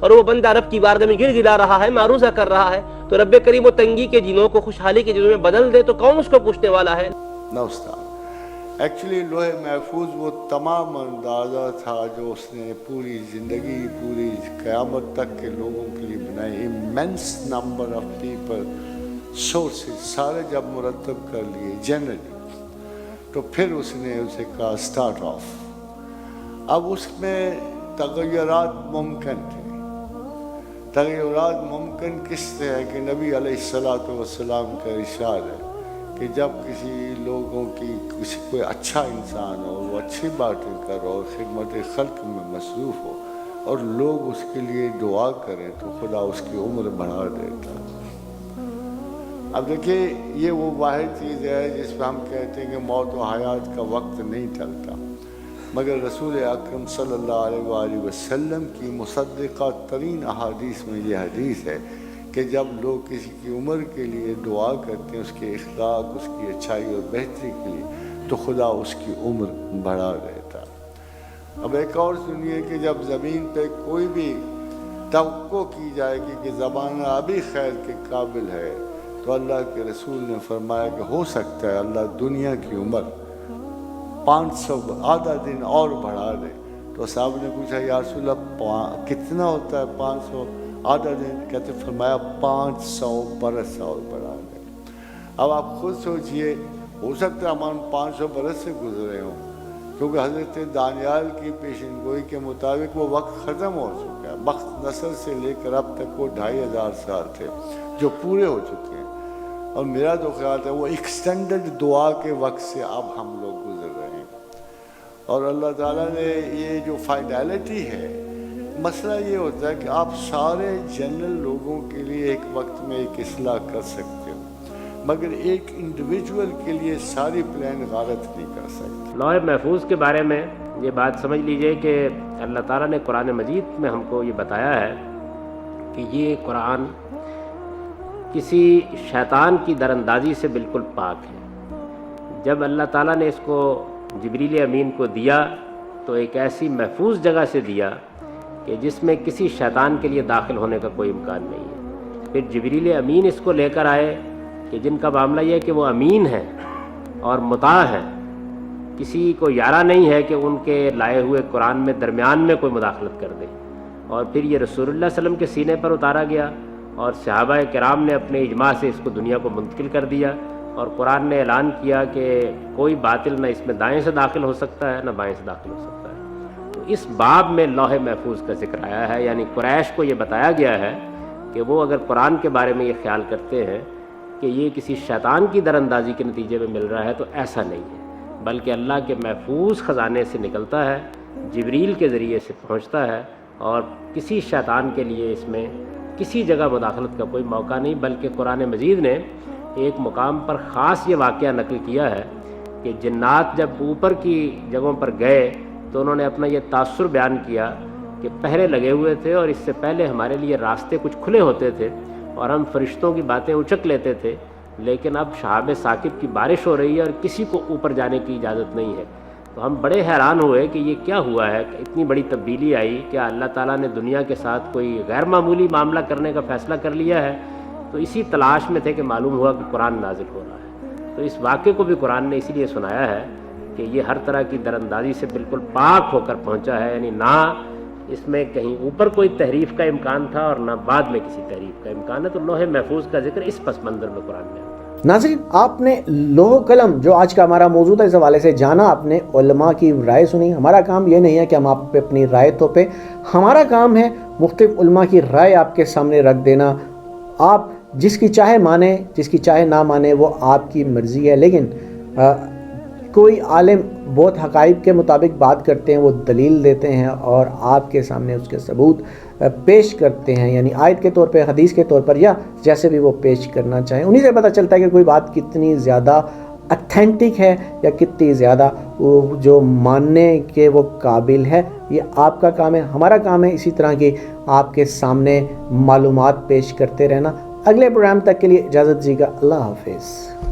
اور وہ بندہ رب کی بارگاہ میں گر گلا رہا ہے, معروضہ کر رہا ہے, تو رب کریم وہ تنگی کے دنوں کو خوشحالی کے دنوں میں بدل دے تو کون اس کو پوچھنے والا ہے؟ نہ استاد, ایکچولی لوح محفوظ وہ تمام اندازہ تھا جو اس نے پوری زندگی, پوری قیامت تک کے لوگوں کے لیے بنائی. Immense number of people, sources سارے جب مرتب کر لیے جنرلی, تو پھر اس نے اسے کہا سٹارٹ آف. اب اس میں تغیرات ممکن تھے. تغیرات ممکن کس سے ہے کہ نبی علیہ الصلوۃ والسلام کا ارشاد ہے کہ جب کسی لوگوں کی کوئی اچھا انسان ہو, وہ اچھی باتیں کرو اور خدمت خلق میں مصروف ہو اور لوگ اس کے لیے دعا کریں تو خدا اس کی عمر بڑھا دیتا. اب دیکھیے, یہ وہ واحد چیز ہے جس پہ ہم کہتے ہیں کہ موت و حیات کا وقت نہیں ٹلتا, مگر رسول اکرم صلی اللہ علیہ وآلہ وسلم کی مصدقہ ترین احادیث میں یہ حدیث ہے کہ جب لوگ کسی کی عمر کے لیے دعا کرتے ہیں, اس کے اخلاق, اس کی اچھائی اور بہتری کے لیے, تو خدا اس کی عمر بڑھا دیتا. اب ایک اور سنیے کہ جب زمین پہ کوئی بھی توقع کی جائے گی کہ زمانہ ابھی خیر کے قابل ہے, تو اللہ کے رسول نے فرمایا کہ ہو سکتا ہے اللہ دنیا کی عمر 500 آدھا دن اور بڑھا دے. تو صاحب نے پوچھا یا رسول اللہ کتنا ہوتا ہے 500 آدھا دن؟ کہتے فرمایا 500 برس اور بڑھا دے. اب آپ خود سوچئے, ہو سکتا ہے ہم 500 برس سے گزرے ہوں, کیونکہ حضرت دانیال کی پیشن گوئی کے مطابق وہ وقت ختم ہو چکا ہے. بخت نصر سے لے کر اب تک وہ 2500 سال تھے جو پورے ہو چکے ہیں, اور میرا تو خیال ہے وہ ایکسٹینڈڈ دعا کے وقت سے اب ہم لوگ گزر رہے ہیں. اور اللہ تعالیٰ نے یہ جو فائڈیلٹی ہے, مسئلہ یہ ہوتا ہے کہ آپ سارے جنرل لوگوں کے لیے ایک وقت میں ایک اصلاح کر سکتے ہو, مگر ایک انڈیویجول کے لیے ساری پلان غارت نہیں کر سکتے. لوح محفوظ کے بارے میں یہ بات سمجھ لیجئے کہ اللہ تعالیٰ نے قرآن مجید میں ہم کو یہ بتایا ہے کہ یہ قرآن کسی شیطان کی دراندازی سے بالکل پاک ہے. جب اللہ تعالیٰ نے اس کو جبریل امین کو دیا تو ایک ایسی محفوظ جگہ سے دیا کہ جس میں کسی شیطان کے لیے داخل ہونے کا کوئی امکان نہیں ہے. پھر جبریل امین اس کو لے کر آئے کہ جن کا معاملہ یہ ہے کہ وہ امین ہیں اور مطاع ہیں, کسی کو یارہ نہیں ہے کہ ان کے لائے ہوئے قرآن میں درمیان میں کوئی مداخلت کر دے. اور پھر یہ رسول اللہ صلی اللہ علیہ وسلم کے سینے پر اتارا گیا اور صحابہ کرام نے اپنے اجماع سے اس کو دنیا کو منتقل کر دیا, اور قرآن نے اعلان کیا کہ کوئی باطل نہ اس میں دائیں سے داخل ہو سکتا ہے نہ بائیں سے داخل ہو سکتا ہے. تو اس باب میں لوح محفوظ کا ذکر آیا ہے, یعنی قریش کو یہ بتایا گیا ہے کہ وہ اگر قرآن کے بارے میں یہ خیال کرتے ہیں کہ یہ کسی شیطان کی دراندازی کے نتیجے میں مل رہا ہے, تو ایسا نہیں ہے, بلکہ اللہ کے محفوظ خزانے سے نکلتا ہے, جبریل کے ذریعے سے پہنچتا ہے, اور کسی شیطان کے لیے اس میں کسی جگہ مداخلت کا کوئی موقع نہیں. بلکہ قرآن مجید نے ایک مقام پر خاص یہ واقعہ نقل کیا ہے کہ جنات جب اوپر کی جگہوں پر گئے تو انہوں نے اپنا یہ تاثر بیان کیا کہ پہرے لگے ہوئے تھے اور اس سے پہلے ہمارے لیے راستے کچھ کھلے ہوتے تھے اور ہم فرشتوں کی باتیں اچک لیتے تھے, لیکن اب شہاب ثاقب کی بارش ہو رہی ہے اور کسی کو اوپر جانے کی اجازت نہیں ہے. تو ہم بڑے حیران ہوئے کہ یہ کیا ہوا ہے, اتنی بڑی تبدیلی آئی, کیا اللہ تعالیٰ نے دنیا کے ساتھ کوئی غیر معمولی معاملہ کرنے کا فیصلہ کر لیا ہے؟ تو اسی تلاش میں تھے کہ معلوم ہوا کہ قرآن نازل ہو رہا ہے. تو اس واقعے کو بھی قرآن نے اسی لیے سنایا ہے کہ یہ ہر طرح کی دراندازی سے بالکل پاک ہو کر پہنچا ہے, یعنی نہ اس میں کہیں اوپر کوئی تحریف کا امکان تھا اور نہ بعد میں کسی تحریف کا امکان ہے. تو لوح محفوظ کا ذکر اس پس منظر میں قرآن میں آتا ہے. ناظرین, آپ نے لوح قلم جو آج کا ہمارا موضوع ہے اس حوالے سے جانا, آپ نے علماء کی رائے سنی. ہمارا کام یہ نہیں ہے کہ ہم آپ پہ اپنی رائے تھوپیں, ہمارا کام ہے مختلف علماء کی رائے آپ کے سامنے رکھ دینا. آپ جس کی چاہے مانیں, جس کی چاہے نہ مانیں, وہ آپ کی مرضی ہے. لیکن کوئی عالم بہت حقائق کے مطابق بات کرتے ہیں, وہ دلیل دیتے ہیں اور آپ کے سامنے اس کے ثبوت پیش کرتے ہیں, یعنی آیت کے طور پہ, حدیث کے طور پر, یا جیسے بھی وہ پیش کرنا چاہیں. انہی سے پتہ چلتا ہے کہ کوئی بات کتنی زیادہ اتھینٹک ہے یا کتنی زیادہ جو ماننے کے وہ قابل ہے. یہ آپ کا کام ہے, ہمارا کام ہے اسی طرح کی آپ کے سامنے معلومات پیش کرتے رہنا. اگلے پروگرام تک کے لیے اجازت دیجیے گا. اللہ حافظ.